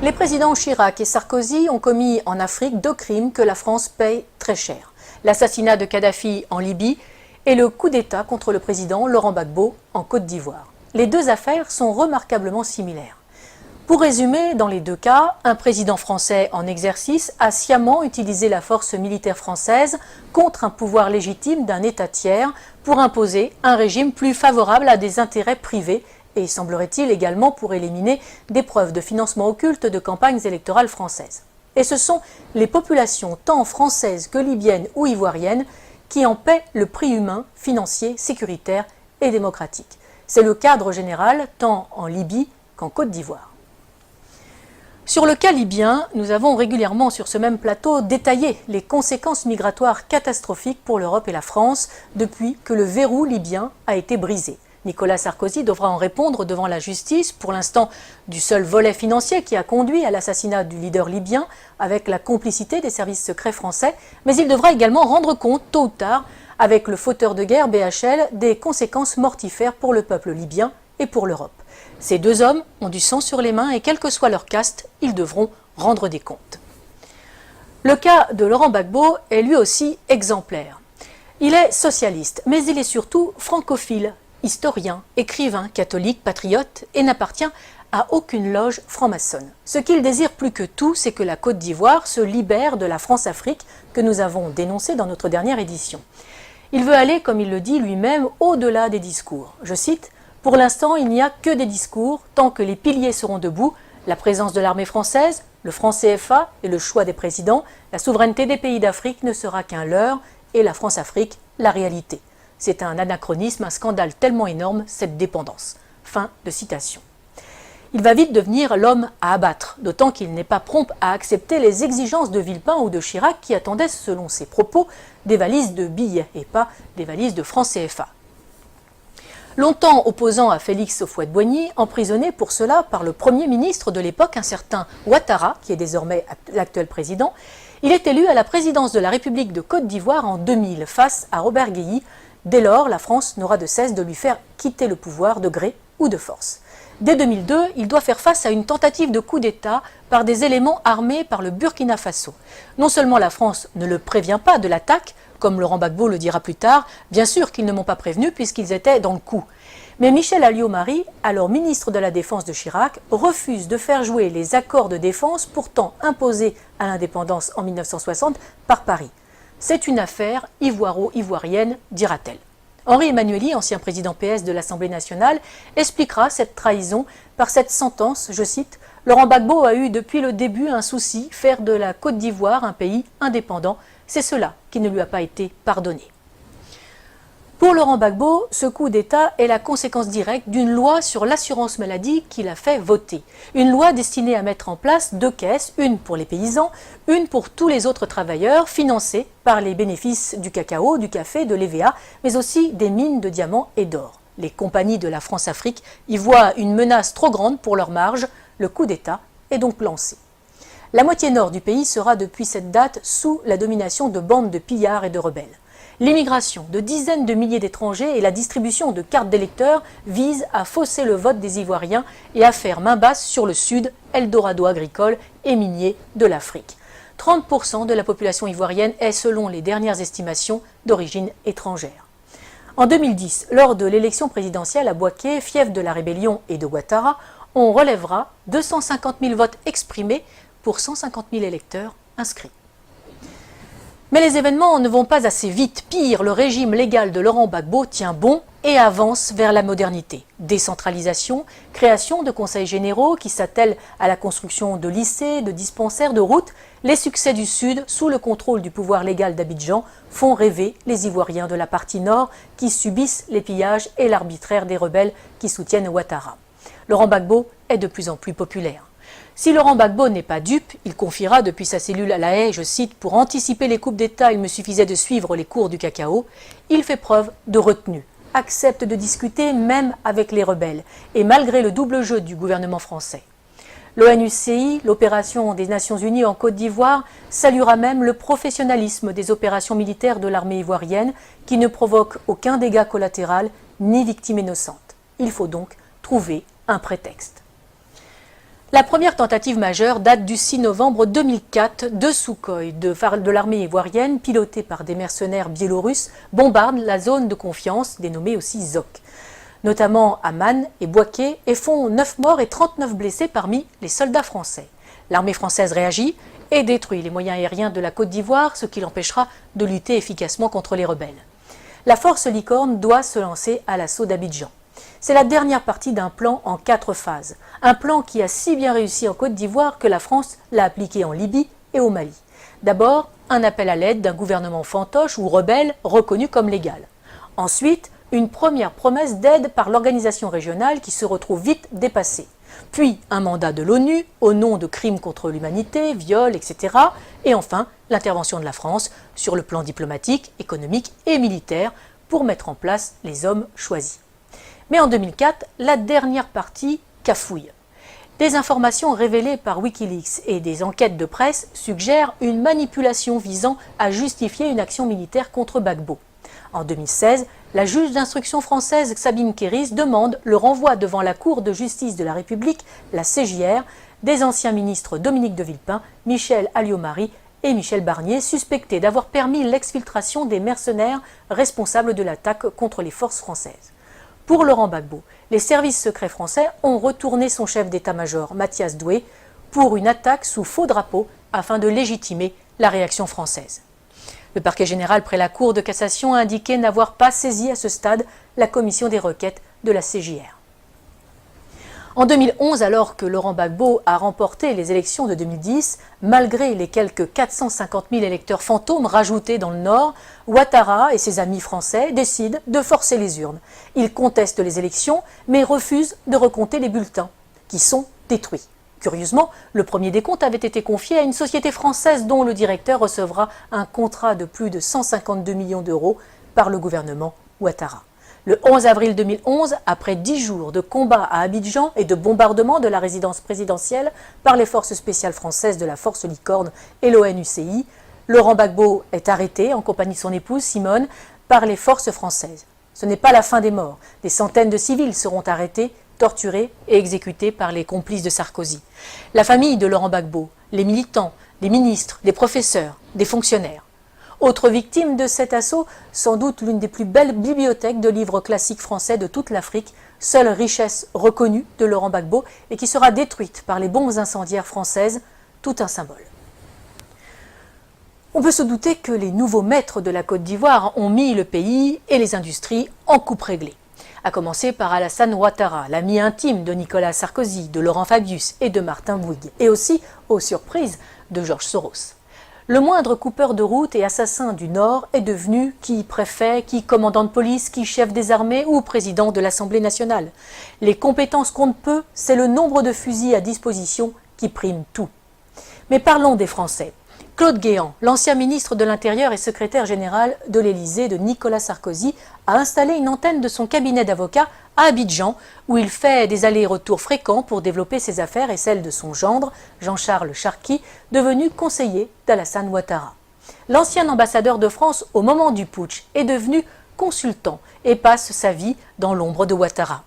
Les présidents Chirac et Sarkozy ont commis en Afrique 2 crimes que la France paye très cher. L'assassinat de Kadhafi en Libye et le coup d'État contre le président Laurent Gbagbo en Côte d'Ivoire. Les 2 affaires sont remarquablement similaires. Pour résumer, dans les 2 cas, un président français en exercice a sciemment utilisé la force militaire française contre un pouvoir légitime d'un État tiers pour imposer un régime plus favorable à des intérêts privés et, semblerait-il, également pour éliminer des preuves de financement occulte de campagnes électorales françaises. Et ce sont les populations tant françaises que libyennes ou ivoiriennes qui en paient le prix humain, financier, sécuritaire et démocratique. C'est le cadre général tant en Libye qu'en Côte d'Ivoire. Sur le cas libyen, nous avons régulièrement sur ce même plateau détaillé les conséquences migratoires catastrophiques pour l'Europe et la France depuis que le verrou libyen a été brisé. Nicolas Sarkozy devra en répondre devant la justice, pour l'instant du seul volet financier qui a conduit à l'assassinat du leader libyen avec la complicité des services secrets français, mais il devra également rendre compte tôt ou tard avec le fauteur de guerre BHL des conséquences mortifères pour le peuple libyen et pour l'Europe. Ces 2 hommes ont du sang sur les mains et quel que soit leur caste, ils devront rendre des comptes. Le cas de Laurent Gbagbo est lui aussi exemplaire. Il est socialiste, mais il est surtout francophile, historien, écrivain, catholique, patriote et n'appartient à aucune loge franc-maçonne. Ce qu'il désire plus que tout, c'est que la Côte d'Ivoire se libère de la France-Afrique que nous avons dénoncée dans notre dernière édition. Il veut aller, comme il le dit lui-même, au-delà des discours. Je cite, « Pour l'instant, il n'y a que des discours, tant que les piliers seront debout, la présence de l'armée française, le franc CFA et le choix des présidents, la souveraineté des pays d'Afrique ne sera qu'un leurre et la France-Afrique, la réalité. » C'est un anachronisme, un scandale tellement énorme, cette dépendance. Fin de citation. Il va vite devenir l'homme à abattre, d'autant qu'il n'est pas prompt à accepter les exigences de Villepin ou de Chirac qui attendaient, selon ses propos, des valises de billets et pas des valises de francs CFA. Longtemps opposant à Félix Houphouët-Boigny, emprisonné pour cela par le Premier ministre de l'époque, un certain Ouattara, qui est désormais l'actuel président, il est élu à la présidence de la République de Côte d'Ivoire en 2000 face à Robert Guéhi. Dès lors, la France n'aura de cesse de lui faire quitter le pouvoir de gré ou de force. Dès 2002, il doit faire face à une tentative de coup d'État par des éléments armés par le Burkina Faso. Non seulement la France ne le prévient pas de l'attaque, comme Laurent Gbagbo le dira plus tard, bien sûr qu'ils ne m'ont pas prévenu puisqu'ils étaient dans le coup. Mais Michel Alliot-Marie, alors ministre de la Défense de Chirac, refuse de faire jouer les accords de défense pourtant imposés à l'indépendance en 1960 par Paris. C'est une affaire ivoiro-ivoirienne, dira-t-elle. Henri Emmanuelli, ancien président PS de l'Assemblée nationale, expliquera cette trahison par cette sentence, je cite, « Laurent Gbagbo a eu depuis le début un souci, faire de la Côte d'Ivoire un pays indépendant. C'est cela qui ne lui a pas été pardonné. » Pour Laurent Gbagbo, ce coup d'État est la conséquence directe d'une loi sur l'assurance maladie qu'il a fait voter. Une loi destinée à mettre en place 2 caisses, une pour les paysans, une pour tous les autres travailleurs, financées par les bénéfices du cacao, du café, de l'EVA, mais aussi des mines de diamants et d'or. Les compagnies de la France-Afrique y voient une menace trop grande pour leur marge. Le coup d'État est donc lancé. La moitié nord du pays sera depuis cette date sous la domination de bandes de pillards et de rebelles. L'immigration de dizaines de milliers d'étrangers et la distribution de cartes d'électeurs visent à fausser le vote des Ivoiriens et à faire main basse sur le sud, Eldorado agricole et minier de l'Afrique. 30% de la population ivoirienne est, selon les dernières estimations, d'origine étrangère. En 2010, lors de l'élection présidentielle à Bouaké, fief de la rébellion et de Ouattara, on relèvera 250 000 votes exprimés pour 150 000 électeurs inscrits. Mais les événements ne vont pas assez vite. Pire, le régime légal de Laurent Gbagbo tient bon et avance vers la modernité. Décentralisation, création de conseils généraux qui s'attellent à la construction de lycées, de dispensaires, de routes, les succès du Sud, sous le contrôle du pouvoir légal d'Abidjan, font rêver les Ivoiriens de la partie nord qui subissent les pillages et l'arbitraire des rebelles qui soutiennent Ouattara. Laurent Gbagbo est de plus en plus populaire. Si Laurent Gbagbo n'est pas dupe, il confiera depuis sa cellule à La Haye, je cite, « Pour anticiper les coupes d'État, il me suffisait de suivre les cours du cacao », il fait preuve de retenue, accepte de discuter même avec les rebelles, et malgré le double jeu du gouvernement français. L'ONUCI, l'opération des Nations Unies en Côte d'Ivoire, saluera même le professionnalisme des opérations militaires de l'armée ivoirienne qui ne provoquent aucun dégât collatéral ni victime innocente. Il faut donc trouver un prétexte. La première tentative majeure date du 6 novembre 2004. Deux Sukhoi de l'armée ivoirienne, pilotés par des mercenaires biélorusses, bombardent la zone de confiance, dénommée aussi ZOC, notamment à Man et Bouaké, et font 9 morts et 39 blessés parmi les soldats français. L'armée française réagit et détruit les moyens aériens de la Côte d'Ivoire, ce qui l'empêchera de lutter efficacement contre les rebelles. La force Licorne doit se lancer à l'assaut d'Abidjan. C'est la dernière partie d'un plan en 4 phases. Un plan qui a si bien réussi en Côte d'Ivoire que la France l'a appliqué en Libye et au Mali. D'abord, un appel à l'aide d'un gouvernement fantoche ou rebelle reconnu comme légal. Ensuite, une première promesse d'aide par l'organisation régionale qui se retrouve vite dépassée. Puis un mandat de l'ONU au nom de crimes contre l'humanité, viols, etc. Et enfin, l'intervention de la France sur le plan diplomatique, économique et militaire pour mettre en place les hommes choisis. Mais en 2004, la dernière partie cafouille. Des informations révélées par Wikileaks et des enquêtes de presse suggèrent une manipulation visant à justifier une action militaire contre Gbagbo. En 2016, la juge d'instruction française Sabine Kéris demande le renvoi devant la Cour de justice de la République, la CJR, des anciens ministres Dominique de Villepin, Michel Alliot-Marie et Michel Barnier, suspectés d'avoir permis l'exfiltration des mercenaires responsables de l'attaque contre les forces françaises. Pour Laurent Gbagbo, les services secrets français ont retourné son chef d'état-major, Mathias Doué, pour une attaque sous faux drapeau afin de légitimer la réaction française. Le parquet général près la Cour de cassation a indiqué n'avoir pas saisi à ce stade la commission des requêtes de la CJR. En 2011, alors que Laurent Gbagbo a remporté les élections de 2010, malgré les quelques 450 000 électeurs fantômes rajoutés dans le Nord, Ouattara et ses amis français décident de forcer les urnes. Ils contestent les élections, mais refusent de recompter les bulletins, qui sont détruits. Curieusement, le premier décompte avait été confié à une société française dont le directeur recevra un contrat de plus de 152 millions d'euros par le gouvernement Ouattara. Le 11 avril 2011, après 10 jours de combats à Abidjan et de bombardement de la résidence présidentielle par les forces spéciales françaises de la force Licorne et l'ONUCI, Laurent Gbagbo est arrêté en compagnie de son épouse Simone par les forces françaises. Ce n'est pas la fin des morts. Des centaines de civils seront arrêtés, torturés et exécutés par les complices de Sarkozy. La famille de Laurent Gbagbo, les militants, les ministres, des professeurs, des fonctionnaires. Autre victime de cet assaut, sans doute l'une des plus belles bibliothèques de livres classiques français de toute l'Afrique, seule richesse reconnue de Laurent Gbagbo et qui sera détruite par les bombes incendiaires françaises, tout un symbole. On peut se douter que les nouveaux maîtres de la Côte d'Ivoire ont mis le pays et les industries en coupe réglée. À commencer par Alassane Ouattara, l'ami intime de Nicolas Sarkozy, de Laurent Fabius et de Martin Bouygues, et aussi, aux surprises, de Georges Soros. Le moindre coupeur de route et assassin du Nord est devenu qui préfet, qui commandant de police, qui chef des armées ou président de l'Assemblée nationale. Les compétences comptent peu, c'est le nombre de fusils à disposition qui prime tout. Mais parlons des Français. Claude Guéant, l'ancien ministre de l'Intérieur et secrétaire général de l'Élysée de Nicolas Sarkozy, a installé une antenne de son cabinet d'avocats à Abidjan, où il fait des allers-retours fréquents pour développer ses affaires et celles de son gendre, Jean-Charles Charqui, devenu conseiller d'Alassane Ouattara. L'ancien ambassadeur de France au moment du putsch est devenu consultant et passe sa vie dans l'ombre de Ouattara.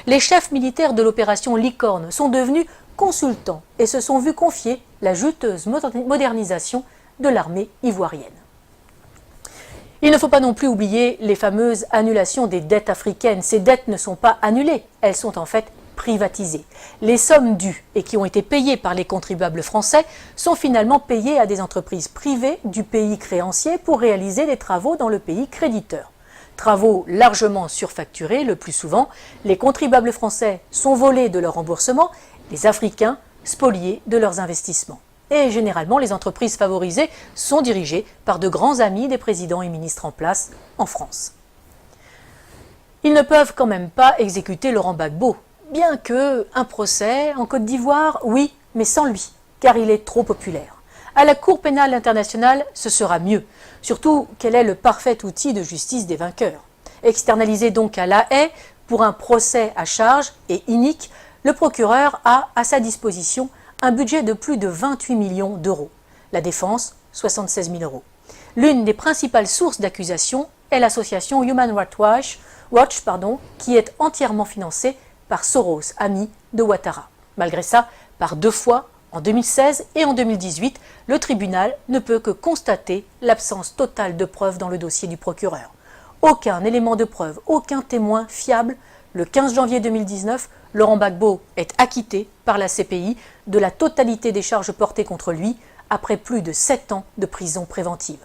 Les chefs militaires de l'opération Licorne sont devenus consultants et se sont vus confier la juteuse modernisation de l'armée ivoirienne. Il ne faut pas non plus oublier les fameuses annulations des dettes africaines. Ces dettes ne sont pas annulées, elles sont en fait privatisées. Les sommes dues et qui ont été payées par les contribuables français sont finalement payées à des entreprises privées du pays créancier pour réaliser des travaux dans le pays créditeur. Travaux largement surfacturés le plus souvent, les contribuables français sont volés de leur remboursement, les Africains spoliés de leurs investissements. Et généralement, les entreprises favorisées sont dirigées par de grands amis des présidents et ministres en place en France. Ils ne peuvent quand même pas exécuter Laurent Gbagbo, bien que un procès en Côte d'Ivoire, oui, mais sans lui, car il est trop populaire. À la Cour pénale internationale, ce sera mieux, surtout qu'elle est le parfait outil de justice des vainqueurs. Externalisé donc à La Haye pour un procès à charge et inique, le procureur a à sa disposition un budget de plus de 28 millions d'euros. La défense, 76 000 euros. L'une des principales sources d'accusation est l'association Human Rights Watch, qui est entièrement financée par Soros, ami de Ouattara. Malgré ça, Par 2 fois, en 2016 et en 2018, le tribunal ne peut que constater l'absence totale de preuves dans le dossier du procureur. Aucun élément de preuve, aucun témoin fiable. Le 15 janvier 2019, Laurent Gbagbo est acquitté par la CPI de la totalité des charges portées contre lui après plus de 7 ans de prison préventive.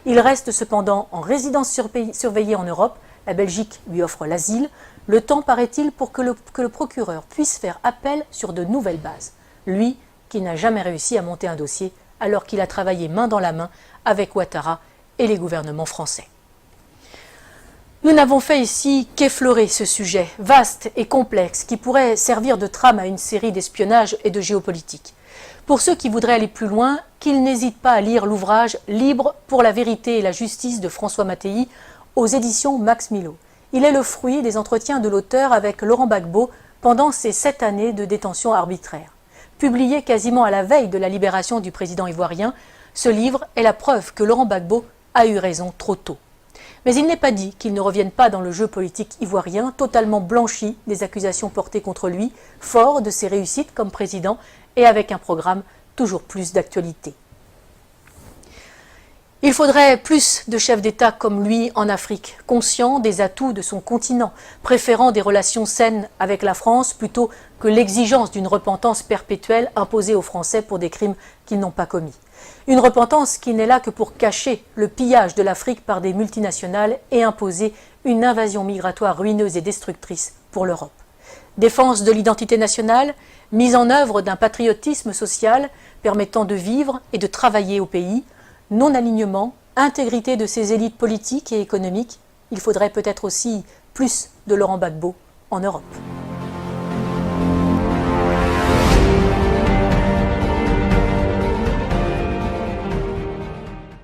Il reste cependant en résidence surveillée en Europe. La Belgique lui offre l'asile. Le temps, paraît-il, pour que le procureur puisse faire appel sur de nouvelles bases. Lui qui n'a jamais réussi à monter un dossier alors qu'il a travaillé main dans la main avec Ouattara et les gouvernements français. Nous n'avons fait ici qu'effleurer ce sujet vaste et complexe qui pourrait servir de trame à une série d'espionnage et de géopolitique. Pour ceux qui voudraient aller plus loin, qu'ils n'hésitent pas à lire l'ouvrage « Libre pour la vérité et la justice » de François Mattei aux éditions Max Milo. Il est le fruit des entretiens de l'auteur avec Laurent Gbagbo pendant ces 7 années de détention arbitraire. Publié quasiment à la veille de la libération du président ivoirien, ce livre est la preuve que Laurent Gbagbo a eu raison trop tôt. Mais il n'est pas dit qu'il ne revienne pas dans le jeu politique ivoirien, totalement blanchi des accusations portées contre lui, fort de ses réussites comme président et avec un programme toujours plus d'actualité. Il faudrait plus de chefs d'État comme lui en Afrique, conscients des atouts de son continent, préférant des relations saines avec la France plutôt que l'exigence d'une repentance perpétuelle imposée aux Français pour des crimes qu'ils n'ont pas commis. Une repentance qui n'est là que pour cacher le pillage de l'Afrique par des multinationales et imposer une invasion migratoire ruineuse et destructrice pour l'Europe. Défense de l'identité nationale, mise en œuvre d'un patriotisme social permettant de vivre et de travailler au pays, non-alignement, intégrité de ses élites politiques et économiques. Il faudrait peut-être aussi plus de Laurent Gbagbo en Europe.